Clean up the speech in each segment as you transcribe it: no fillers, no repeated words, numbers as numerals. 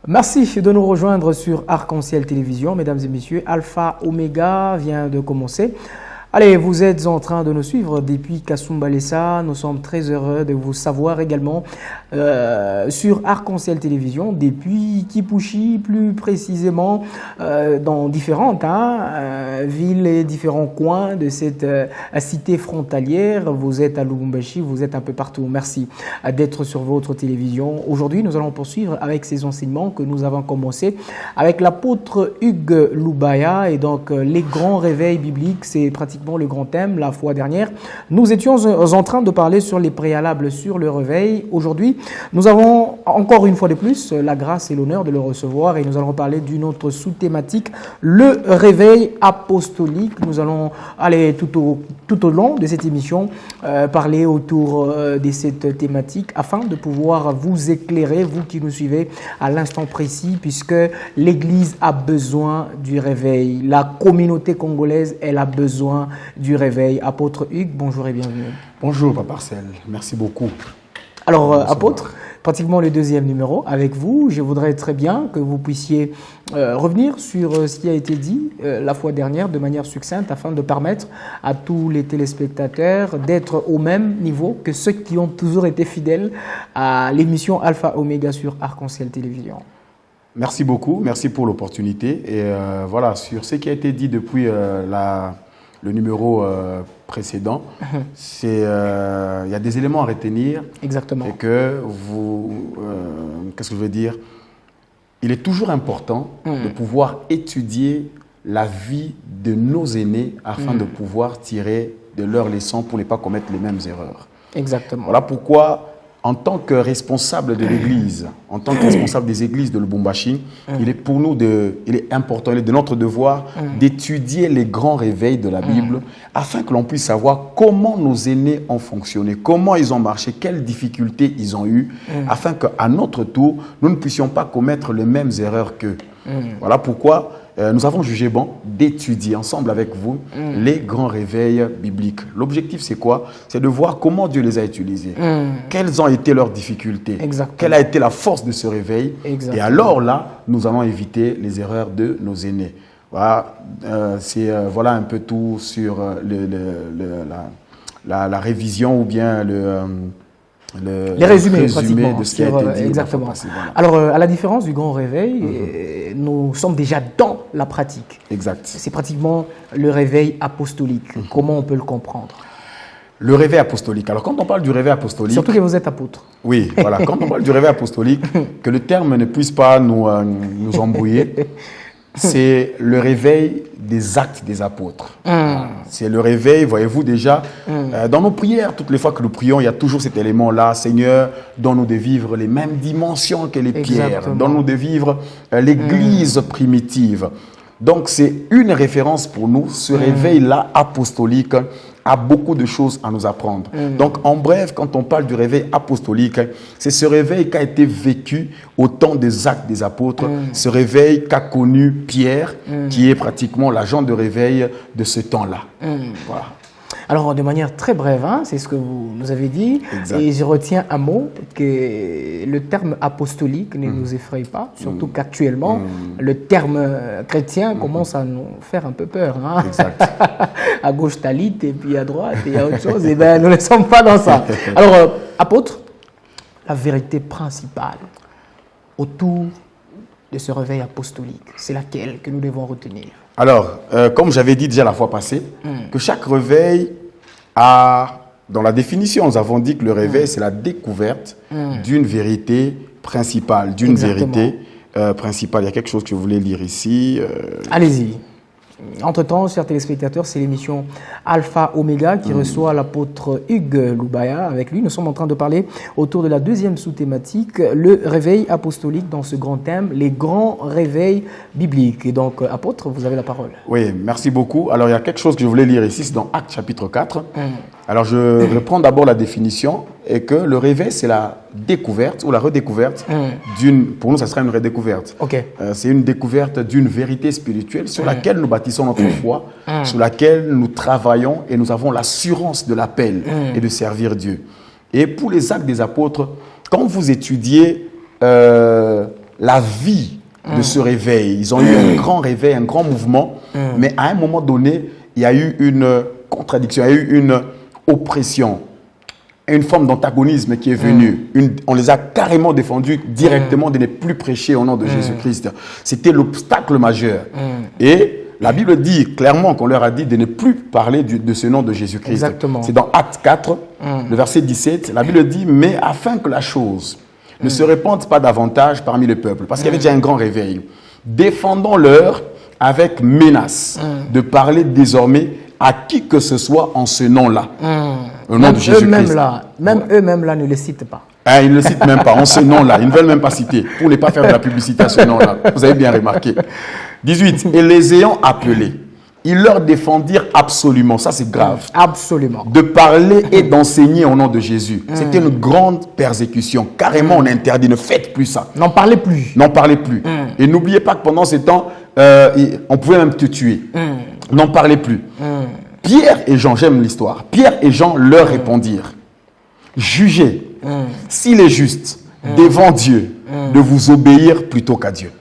Merci de nous rejoindre sur Arc-en-Ciel Télévision, mesdames et messieurs. Alpha Oméga vient de commencer. Allez, vous êtes en train de nous suivre depuis Kasumbalesa. Nous sommes très heureux de vous savoir également sur Arc-en-Ciel Télévision depuis Kipushi, plus précisément dans différentes villes et différents coins de cette cité frontalière. Vous êtes à Lubumbashi, vous êtes un peu partout. Merci d'être sur votre télévision. Aujourd'hui, nous allons poursuivre avec ces enseignements que nous avons commencé avec l'apôtre Hugues Lubaya et donc les grands réveils bibliques. C'est pratiquement le grand thème. La fois dernière, nous étions en train de parler sur les préalables sur le réveil. Aujourd'hui, nous avons encore une fois de plus la grâce et l'honneur de le recevoir et nous allons parler d'une autre sous-thématique, le réveil apostolique. Nous allons aller tout au long de cette émission parler autour de cette thématique afin de pouvoir vous éclairer, vous qui nous suivez à l'instant précis, puisque l'Église a besoin du réveil. La communauté congolaise, elle a besoin du réveil. Apôtre Hugues, bonjour et bienvenue. Bonjour, Papa Marcel. Merci beaucoup. Alors, apôtre, pratiquement le deuxième numéro avec vous. Je voudrais très bien que vous puissiez revenir sur ce qui a été dit la fois dernière de manière succincte afin de permettre à tous les téléspectateurs d'être au même niveau que ceux qui ont toujours été fidèles à l'émission Alpha Oméga sur Arc-en-Ciel Télévision. Merci beaucoup. Merci pour l'opportunité. Et voilà, sur ce qui a été dit depuis le numéro précédent, il y a des éléments à retenir. Exactement. Et que qu'est-ce que je veux dire? Il est toujours important de pouvoir étudier la vie de nos aînés afin de pouvoir tirer de leurs leçons pour ne pas commettre les mêmes erreurs. Exactement. Voilà pourquoi, en tant que responsable de l'Église, en tant que responsable des églises de Lubumbashi, il est pour nous il est important, il est de notre devoir d'étudier les grands réveils de la Bible afin que l'on puisse savoir comment nos aînés ont fonctionné, comment ils ont marché, quelles difficultés ils ont eues, afin qu'à notre tour, nous ne puissions pas commettre les mêmes erreurs qu'eux. Voilà pourquoi nous avons jugé bon d'étudier ensemble avec vous les grands réveils bibliques. L'objectif, c'est quoi? C'est de voir comment Dieu les a utilisés. Quelles ont été leurs difficultés? Quelle a été la force de ce réveil? Et alors là, nous allons éviter les erreurs de nos aînés. Voilà, voilà un peu tout sur la révision ou bien les résumés pratiquement de ce qui a été dit. Exactement. Voilà. Alors, à la différence du grand réveil, nous sommes déjà dans la pratique. Exact. C'est pratiquement le réveil apostolique. Comment on peut le comprendre? Le réveil apostolique. Alors, quand on parle du réveil apostolique... Surtout que vous êtes apôtre. Oui, voilà. Quand on parle du réveil apostolique, que le terme ne puisse pas nous embrouiller, c'est le réveil des actes des apôtres. C'est le réveil, voyez-vous déjà, dans nos prières, toutes les fois que nous prions, il y a toujours cet élément-là. Seigneur, donne-nous de vivre les mêmes dimensions que les pierres. Donne-nous de vivre l'Église primitive. Donc, c'est une référence pour nous, ce réveil-là apostolique a beaucoup de choses à nous apprendre. Donc, en bref, quand on parle du réveil apostolique, c'est ce réveil qui a été vécu au temps des actes des apôtres, ce réveil qu'a connu Pierre, qui est pratiquement l'agent de réveil de ce temps-là. Voilà. Alors, de manière très brève, c'est ce que vous nous avez dit. Exact. Et je retiens un mot, que le terme apostolique ne nous effraie pas, surtout qu'actuellement, le terme chrétien commence à nous faire un peu peur. Exact. À gauche, Talit, et puis à droite, il y a autre chose. Et bien, nous ne sommes pas dans ça. Alors, apôtre, la vérité principale autour de ce réveil apostolique, c'est laquelle que nous devons retenir? Alors, comme j'avais dit déjà la fois passée, que chaque réveil a, dans la définition, nous avons dit que le réveil, c'est la découverte d'une vérité principale, d'une vérité principale. Il y a quelque chose que je voulais lire ici. Allez-y. Entre-temps, chers téléspectateurs, c'est l'émission Alpha Oméga qui reçoit l'apôtre Hugues Lubaya. Avec lui, nous sommes en train de parler autour de la deuxième sous-thématique, le réveil apostolique dans ce grand thème, les grands réveils bibliques. Et donc, apôtre, vous avez la parole. Oui, merci beaucoup. Alors, il y a quelque chose que je voulais lire ici, c'est dans Actes chapitre 4. Alors, je reprends d'abord la définition et que le réveil, c'est la découverte ou la redécouverte d'une... Pour nous, ça sera une redécouverte. C'est une découverte d'une vérité spirituelle sur laquelle nous bâtissons notre foi, sur laquelle nous travaillons et nous avons l'assurance de l'appel et de servir Dieu. Et pour les actes des apôtres, quand vous étudiez la vie de ce réveil. Ils ont eu un grand réveil, un grand mouvement, mais à un moment donné, il y a eu une contradiction, il y a eu une oppression, une forme d'antagonisme qui est venue. On les a carrément défendus directement de ne plus prêcher au nom de Jésus-Christ. C'était l'obstacle majeur. Et la Bible dit clairement qu'on leur a dit de ne plus parler de ce nom de Jésus-Christ. Exactement. C'est dans Actes 4, le verset 17. La Bible dit « Mais afin que la chose ne se répande pas davantage parmi le peuple, parce qu'il y avait déjà un grand réveil, défendons-leur avec menace de parler désormais à qui que ce soit en ce nom-là. Au nom de Jésus-Christ. Même eux-mêmes là ne le citent pas. Hein, ils ne le citent même pas, en ce nom-là. Ils ne veulent même pas citer, pour ne pas faire de la publicité à ce nom-là. Vous avez bien remarqué. 18. Et les ayant appelés, ils leur défendirent absolument, ça c'est grave, Absolument. de parler et d'enseigner au nom de Jésus. C'était une grande persécution. Carrément, on interdit, ne faites plus ça. N'en parlez plus. N'en parlez plus. Et n'oubliez pas que pendant ce temps, on pouvait même te tuer. N'en parlez plus. Pierre et Jean, j'aime l'histoire, Pierre et Jean leur répondirent, jugez s'il est juste devant Dieu de vous obéir plutôt qu'à Dieu.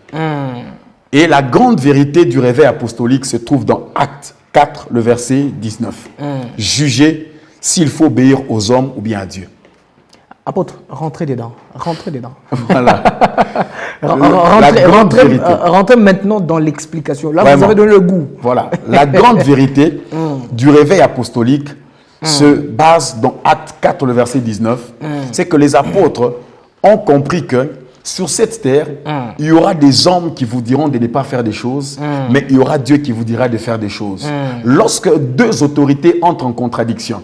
Et la grande vérité du réveil apostolique se trouve dans Actes 4, le verset 19. Jugez s'il faut obéir aux hommes ou bien à Dieu. Apôtre, rentrez dedans. Rentrez dedans. Voilà. Rentrez maintenant dans l'explication. Là, Vraiment. vous avez donné le goût. Voilà. La grande vérité du réveil apostolique se base dans Actes 4, le verset 19. C'est que les apôtres ont compris que sur cette terre, il y aura des hommes qui vous diront de ne pas faire des choses, mais il y aura Dieu qui vous dira de faire des choses. Lorsque deux autorités entrent en contradiction,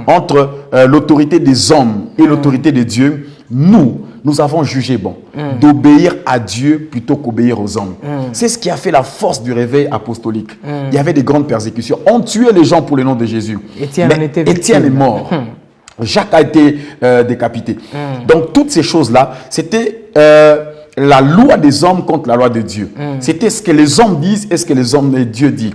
entre l'autorité des hommes et l'autorité de Dieu, nous avons jugé bon d'obéir à Dieu plutôt qu'obéir aux hommes. C'est ce qui a fait la force du réveil apostolique. Il y avait des grandes persécutions. On tuait les gens pour le nom de Jésus. Étienne en était victime. Étienne est mort. Jacques a été décapité. Donc, toutes ces choses-là, c'était la loi des hommes contre la loi de Dieu. C'était ce que les hommes disent et ce que les hommes et Dieu dit.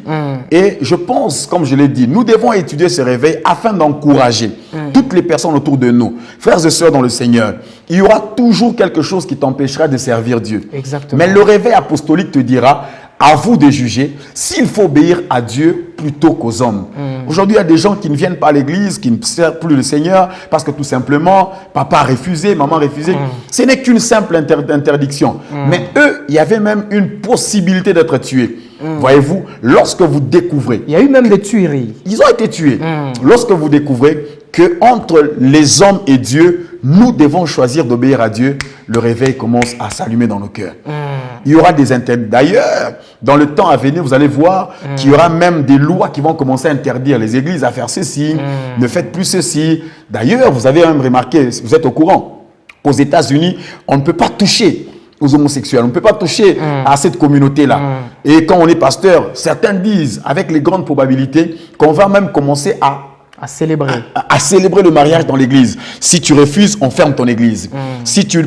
Et je pense, comme je l'ai dit, nous devons étudier ce réveil afin d'encourager toutes les personnes autour de nous, frères et sœurs dans le Seigneur. Il y aura toujours quelque chose qui t'empêchera de servir Dieu. Exactement. Mais le réveil apostolique te dira, à vous de juger s'il faut obéir à Dieu plutôt qu'aux hommes. Aujourd'hui, il y a des gens qui ne viennent pas à l'église, qui ne servent plus le Seigneur parce que tout simplement, papa a refusé, maman a refusé. Ce n'est qu'une simple interdiction. Mais eux, il y avait même une possibilité d'être tués. Voyez-vous, lorsque vous découvrez... Il y a eu même des tueries. Ils ont été tués. Lorsque vous découvrez que entre les hommes et Dieu, nous devons choisir d'obéir à Dieu, le réveil commence à s'allumer dans nos cœurs. Il y aura des interdits. D'ailleurs, dans le temps à venir, vous allez voir qu'il y aura même des lois qui vont commencer à interdire les églises à faire ceci, ne faites plus ceci. D'ailleurs, vous avez même remarqué, vous êtes au courant, aux États-Unis, on ne peut pas toucher aux homosexuels, on ne peut pas toucher à cette communauté-là. Et quand on est pasteur, certains disent, avec les grandes probabilités, qu'on va même commencer à célébrer le mariage dans l'église. Si tu refuses, on ferme ton église. Si tu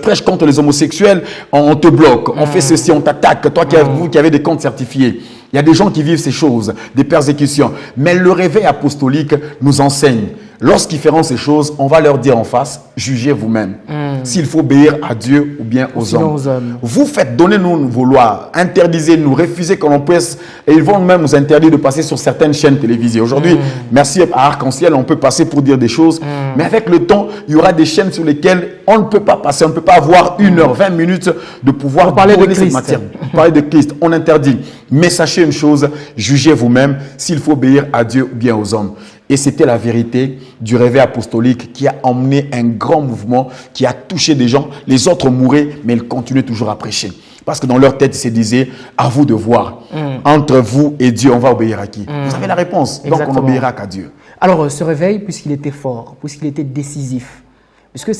prêches contre les homosexuels, on te bloque. On fait ceci, on t'attaque. Toi qui avez des comptes certifiés. Il y a des gens qui vivent ces choses, des persécutions. Mais le réveil apostolique nous enseigne. Lorsqu'ils feront ces choses, on va leur dire en face, jugez vous-même. S'il faut obéir à Dieu ou bien aux hommes. Vous faites, donnez-nous vos lois, interdisez-nous, refusez que l'on puisse, et ils vont même nous interdire de passer sur certaines chaînes télévisées. Aujourd'hui, merci à Arc-en-Ciel, on peut passer pour dire des choses, mais avec le temps, il y aura des chaînes sur lesquelles on ne peut pas passer, on ne peut pas avoir 1 heure, 20 minutes de pouvoir parler de cette matière. Parler de Christ, on interdit. Mais sachez une chose, jugez vous-même s'il faut obéir à Dieu ou bien aux hommes. Et c'était la vérité du réveil apostolique qui a emmené un grand mouvement, qui a touché des gens. Les autres mouraient, mais ils continuaient toujours à prêcher. Parce que dans leur tête, ils se disaient, à vous de voir. Entre vous et Dieu, on va obéir à qui? Vous avez la réponse. Exactement. Donc on obéira qu'à Dieu. Alors, ce réveil, puisqu'il était fort, puisqu'il était décisif, puisque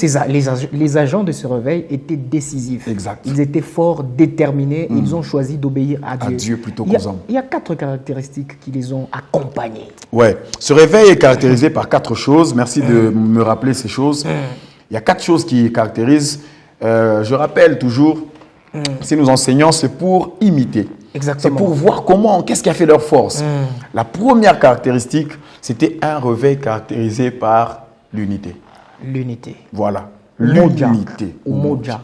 les agents de ce réveil étaient décisifs. Exact. Ils étaient forts, déterminés. Ils ont choisi d'obéir à Dieu. À Dieu plutôt qu'aux hommes. Il y a 4 caractéristiques qui les ont accompagnés. Ouais. Ce réveil est caractérisé par 4 choses. Merci de me rappeler ces choses. Il y a 4 choses qui caractérisent. Je rappelle toujours, si nous enseignons, c'est pour imiter. Exactement. C'est pour voir comment, qu'est-ce qui a fait leur force. La première caractéristique, c'était un réveil caractérisé par l'unité. L'unité. Voilà. L'unité. L'unité. Umoja.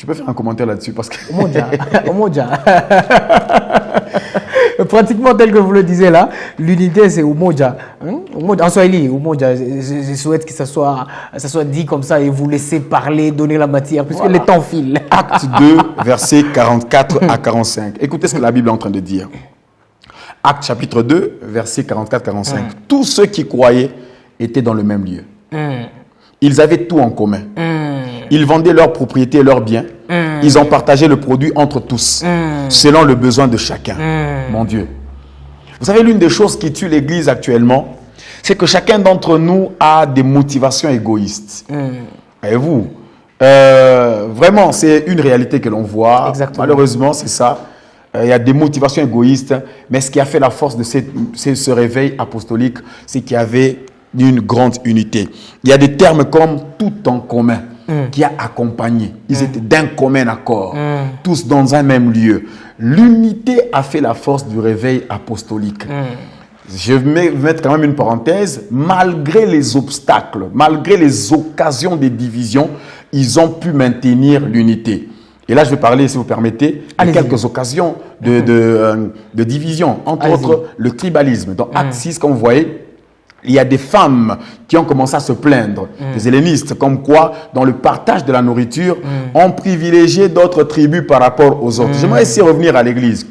Tu peux faire un commentaire là-dessus parce que... Umoja. Umoja. Pratiquement tel que vous le disiez là, l'unité c'est Umoja. En Swahili, Umoja. Je souhaite que ça soit dit comme ça et vous laisser parler, donner la matière, puisque le temps file. Acte 2, versets 44 à 45. Écoutez ce que la Bible est en train de dire. Acte chapitre 2, versets 44-45. Tous ceux qui croyaient étaient dans le même lieu. Ils avaient tout en commun. Ils vendaient leurs propriétés et leurs biens. Ils en partageaient le produit entre tous, selon le besoin de chacun. Mon Dieu. Vous savez, l'une des choses qui tue l'Église actuellement, c'est que chacun d'entre nous a des motivations égoïstes. Voyez-vous, vraiment, c'est une réalité que l'on voit. Exactement. Malheureusement, c'est ça. Il y a des motivations égoïstes, mais ce qui a fait la force de ce réveil apostolique, c'est qu'il y avait une grande unité. Il y a des termes comme « tout en commun » qui a accompagné. Ils étaient d'un commun accord, tous dans un même lieu. L'unité a fait la force du réveil apostolique. Je vais mettre quand même une parenthèse. Malgré les obstacles, malgré les occasions de division, ils ont pu maintenir l'unité. Et là, je vais parler, si vous permettez, de quelques occasions de division. Entre autres, le tribalisme. Dans Acte 6, comme vous voyez, il y a des femmes qui ont commencé à se plaindre, des hellénistes, comme quoi, dans le partage de la nourriture, on privilégiait d'autres tribus par rapport aux autres. J'aimerais ici revenir à l'Église.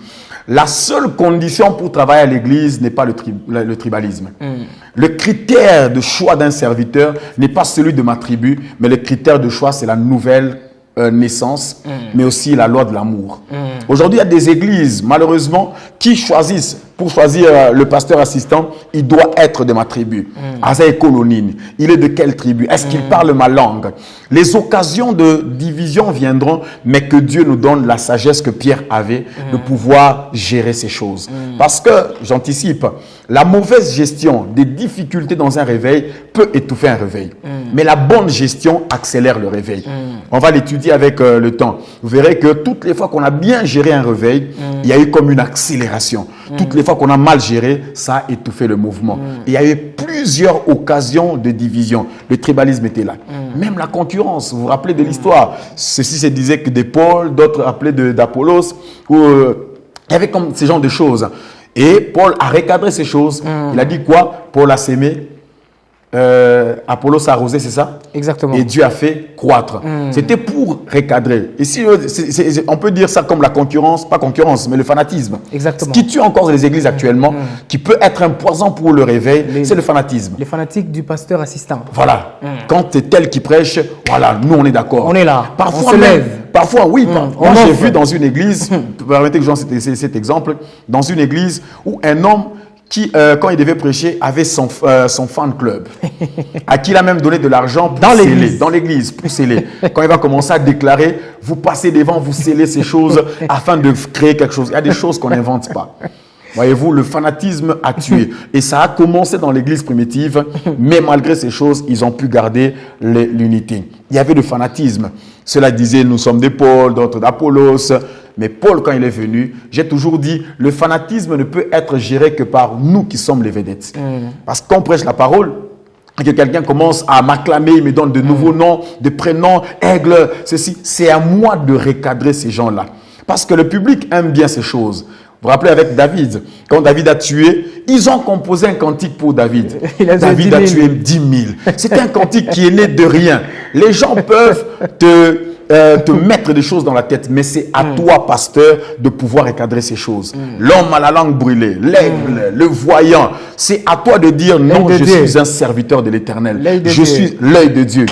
La seule condition pour travailler à l'Église n'est pas le tribalisme. Le critère de choix d'un serviteur n'est pas celui de ma tribu, mais le critère de choix, c'est la nouvelle naissance, mais aussi la loi de l'amour. Aujourd'hui, il y a des églises, malheureusement, qui choisissent, pour choisir le pasteur assistant, il doit être de ma tribu. Azaï Kolonine, il est de quelle tribu? Est-ce qu'il parle ma langue? Les occasions de division viendront, mais que Dieu nous donne la sagesse que Pierre avait de pouvoir gérer ces choses. Parce que, j'anticipe, la mauvaise gestion des difficultés dans un réveil peut étouffer un réveil. Mais la bonne gestion accélère le réveil. On va l'étudier avec le temps. Vous verrez que toutes les fois qu'on a bien géré un réveil, il y a eu comme une accélération. Toutes les fois qu'on a mal géré, ça a étouffé le mouvement. Il y a eu plusieurs occasions de division. Le tribalisme était là. Même la concurrence, vous vous rappelez de l'histoire. Ceci se disait que des Paul, d'autres appelaient d'Apollos. Il y avait comme ce genre de choses. Et Paul a recadré ces choses. Il a dit quoi? Paul a sémé. Apollos a arrosé, c'est ça? Exactement. Et Dieu a fait croître. C'était pour recadrer. Et si on peut dire ça comme la concurrence, pas concurrence, mais le fanatisme. Exactement. Ce qui tue encore les églises actuellement, qui peut être un poison pour le réveil, c'est le fanatisme. Les fanatiques du pasteur assistant. Voilà. Quand c'est tel qui prêche, voilà, nous on est d'accord. On est là. Parfois on se lève. Parfois, oui. Moi, j'ai vu dans une église, permettez que je donne cet exemple, dans une église où un homme qui, quand il devait prêcher, avait son fan club, à qui il a même donné de l'argent pour sceller, dans l'église, pour sceller. Quand il va commencer à déclarer, vous passez devant, vous scellez ces choses afin de créer quelque chose. Il y a des choses qu'on n'invente pas. Voyez-vous, le fanatisme a tué. Et ça a commencé dans l'église primitive, mais malgré ces choses, ils ont pu garder l'unité. Il y avait le fanatisme. Cela disait, nous sommes des Paul, d'autres d'Apollos. Mais Paul, quand il est venu, j'ai toujours dit, le fanatisme ne peut être géré que par nous qui sommes les vedettes. Parce qu'on prêche la parole, et que quelqu'un commence à m'acclamer, il me donne de nouveaux noms, de prénoms, aigle, ceci. C'est à moi de recadrer ces gens-là. Parce que le public aime bien ces choses. Vous vous rappelez avec David, quand David a tué, ils ont composé un cantique pour David. David a tué 10 000. C'est un cantique qui est né de rien. Les gens peuvent te mettre des choses dans la tête, mais c'est à toi, pasteur, de pouvoir recadrer ces choses. L'homme à la langue brûlée, l'aigle, le voyant, c'est à toi de dire non, je suis un serviteur de l'Éternel. Je suis l'œil de Dieu.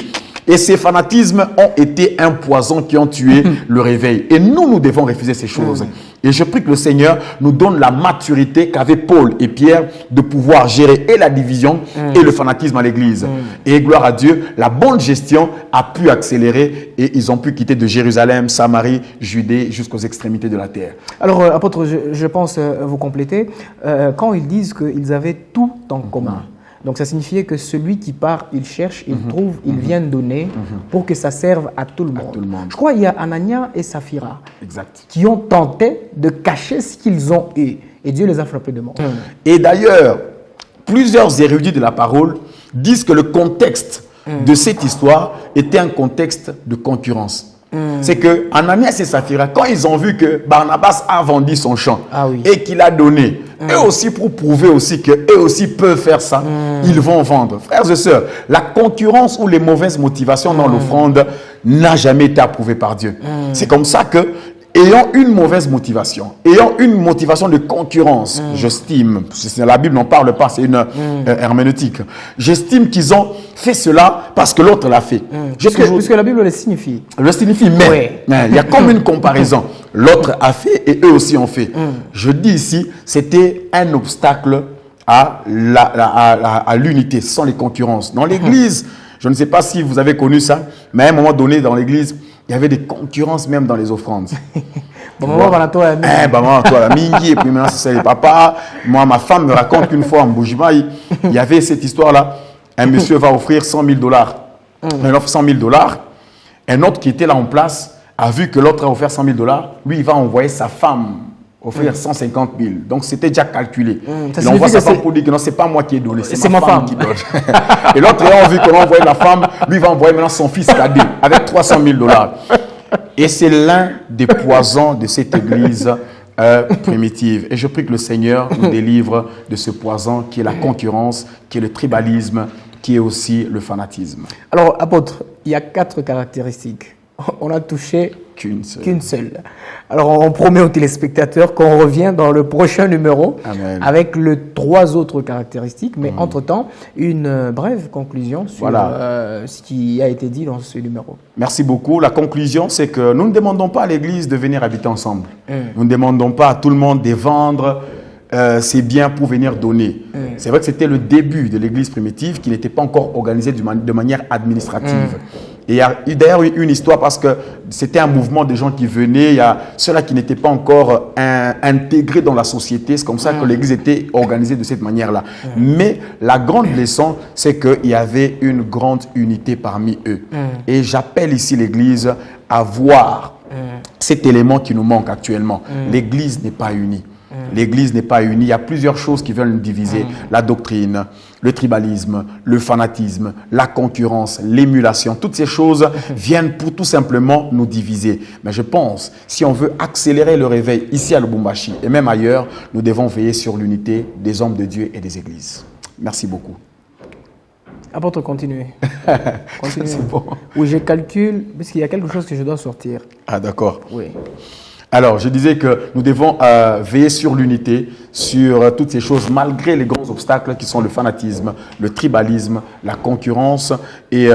Et ces fanatismes ont été un poison qui ont tué le réveil. Et nous devons refuser ces choses. Et je prie que le Seigneur nous donne la maturité qu'avaient Paul et Pierre de pouvoir gérer et la division et le fanatisme à l'église. Et gloire à Dieu, la bonne gestion a pu accélérer et ils ont pu quitter de Jérusalem, Samarie, Judée jusqu'aux extrémités de la terre. Alors, apôtre, je pense vous compléter. Quand ils disent qu'ils avaient tout en commun. Donc, ça signifiait que celui qui part, il cherche, il trouve, il vient donner pour que ça serve à tout le monde. Je crois qu'il y a Anania et Saphira qui ont tenté de cacher ce qu'ils ont eu. Et Dieu les a frappés de mort. Et d'ailleurs, plusieurs érudits de la parole disent que le contexte de cette histoire était un contexte de concurrence. C'est que Ananias et Saphira, quand ils ont vu que Barnabas a vendu son champ et qu'il a donné, eux aussi pour prouver aussi que eux aussi peuvent faire ça, ils vont vendre. Frères et sœurs, la concurrence ou les mauvaises motivations dans l'offrande n'a jamais été approuvée par Dieu. C'est comme ça que, ayant une mauvaise motivation, ayant une motivation de concurrence, j'estime, la Bible n'en parle pas, c'est une herméneutique, j'estime qu'ils ont fait cela parce que l'autre l'a fait. Puisque la Bible le signifie. Le signifie, mais il y a comme une comparaison. L'autre a fait et eux aussi ont fait. Je dis ici, c'était un obstacle à l'unité, sans les concurrences. Dans l'église, je ne sais pas si vous avez connu ça, mais à un moment donné dans l'église, il y avait des concurrences même dans les offrandes. Et puis maintenant, c'est les papas. Moi, ma femme me raconte qu'une fois en Boujima, il y avait cette histoire-là. Un monsieur va offrir $100 000. Il offre $100 000. Un autre qui était là en place a vu que l'autre a offert $100 000. Lui, il va envoyer sa femme offrir 150 000. Donc, c'était déjà calculé. Il envoie sa femme pour dire que non, c'est pas moi qui ai donné, c'est ma femme qui donne. Et l'autre ayant vu qu'on a envoyé la femme, lui va envoyer maintenant son fils cadet avec $300 000. Et c'est l'un des poisons de cette église primitive. Et je prie que le Seigneur nous délivre de ce poison qui est la concurrence, qui est le tribalisme, qui est aussi le fanatisme. Alors, apôtre, il y a 4 caractéristiques. On a touché qu'une seule. Alors, on promet aux téléspectateurs qu'on revient dans le prochain numéro avec les 3 autres caractéristiques. Mais entre-temps, une brève conclusion sur ce qui a été dit dans ce numéro. Merci beaucoup. La conclusion, c'est que nous ne demandons pas à l'Église de venir habiter ensemble. Nous ne demandons pas à tout le monde de vendre ses biens pour venir donner. C'est vrai que c'était le début de l'Église primitive qui n'était pas encore organisée de manière administrative. Et il y a d'ailleurs une histoire parce que c'était un mouvement de gens qui venaient, il y a ceux-là qui n'étaient pas encore intégrés dans la société. C'est comme ça que l'Église était organisée de cette manière-là. Mais la grande leçon, c'est qu'il y avait une grande unité parmi eux. Et j'appelle ici l'Église à voir cet élément qui nous manque actuellement. L'Église n'est pas unie. L'Église n'est pas unie. Il y a plusieurs choses qui veulent nous diviser. La doctrine, le tribalisme, le fanatisme, la concurrence, l'émulation. Toutes ces choses viennent pour tout simplement nous diviser. Mais je pense, si on veut accélérer le réveil ici à Lubumbashi et même ailleurs, nous devons veiller sur l'unité des hommes de Dieu et des églises. Merci beaucoup. Apôtre, continuez. C'est bon. Oui, je calcule, parce qu'il y a quelque chose que je dois sortir. Ah, d'accord. Oui. Alors, je disais que nous devons veiller sur l'unité, sur toutes ces choses, malgré les grands obstacles qui sont le fanatisme, le tribalisme, la concurrence. Et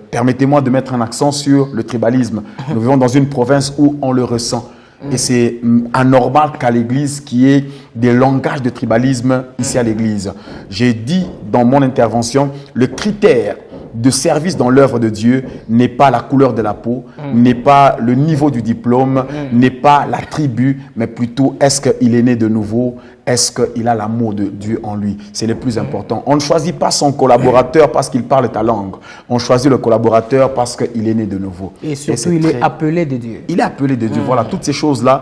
permettez-moi de mettre un accent sur le tribalisme. Nous vivons dans une province où on le ressent. Et c'est anormal qu'à l'Église, qu'il y ait des langages de tribalisme ici à l'Église. J'ai dit dans mon intervention, le critère de service dans l'œuvre de Dieu n'est pas la couleur de la peau, n'est pas le niveau du diplôme, n'est pas la tribu, mais plutôt est-ce qu'il est né de nouveau, est-ce qu'il a l'amour de Dieu en lui. C'est le plus important. On ne choisit pas son collaborateur parce qu'il parle ta langue. On choisit le collaborateur parce qu'il est né de nouveau. Et surtout, il est appelé de Dieu. Il est appelé de Dieu. Voilà, toutes ces choses-là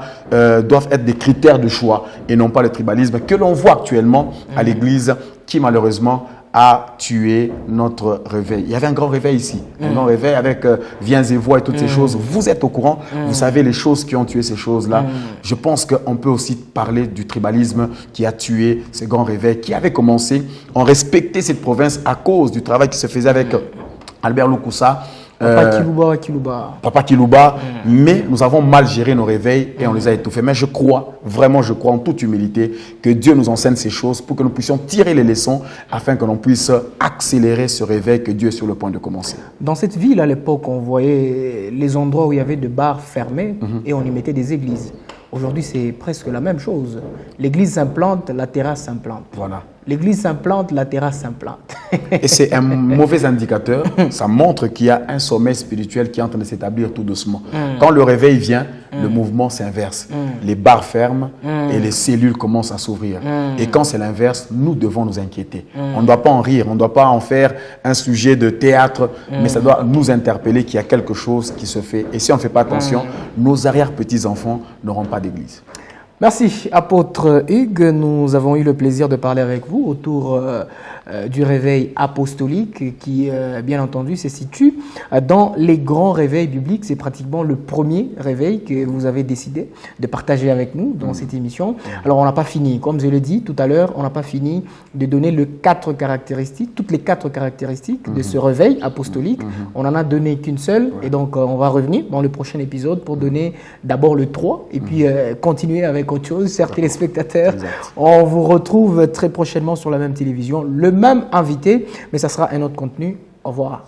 doivent être des critères de choix et non pas le tribalisme que l'on voit actuellement à l'Église qui malheureusement a tué notre réveil. Il y avait un grand réveil ici, un grand réveil avec Viens et Vois et toutes ces choses. Vous êtes au courant, vous savez les choses qui ont tué ces choses-là. Je pense qu'on peut aussi parler du tribalisme qui a tué ce grand réveil, qui avait commencé. On respectait cette province à cause du travail qui se faisait avec Albert Loukoussa. Papa Kilouba, mais nous avons mal géré nos réveils et on les a étouffés. Mais je crois, vraiment je crois en toute humilité que Dieu nous enseigne ces choses pour que nous puissions tirer les leçons afin que l'on puisse accélérer ce réveil que Dieu est sur le point de commencer. Dans cette ville à l'époque, on voyait les endroits où il y avait des bars fermés et on y mettait des églises. Aujourd'hui, c'est presque la même chose. L'église s'implante, la terrasse s'implante. Voilà. L'église s'implante, la terrasse s'implante. Et c'est un mauvais indicateur. Ça montre qu'il y a un sommeil spirituel qui est en train de s'établir tout doucement. Quand le réveil vient, le mouvement s'inverse. Les bars ferment et les cellules commencent à s'ouvrir. Et quand c'est l'inverse, nous devons nous inquiéter. On ne doit pas en rire, on ne doit pas en faire un sujet de théâtre, mais ça doit nous interpeller qu'il y a quelque chose qui se fait. Et si on ne fait pas attention, nos arrière-petits-enfants n'auront pas d'église. Merci, apôtre Hugues. Nous avons eu le plaisir de parler avec vous autour du réveil apostolique qui, bien entendu, se situe dans les grands réveils bibliques. C'est pratiquement le premier réveil que vous avez décidé de partager avec nous dans cette émission. Alors, on n'a pas fini. Comme je l'ai dit tout à l'heure, on n'a pas fini de donner toutes les quatre caractéristiques de ce réveil apostolique. On n'en a donné qu'une seule. Et donc, on va revenir dans le prochain épisode pour donner d'abord le 3 et puis continuer avec autre chose. Chers téléspectateurs, on vous retrouve très prochainement sur la même télévision, le même invité, mais ça sera un autre contenu. Au revoir.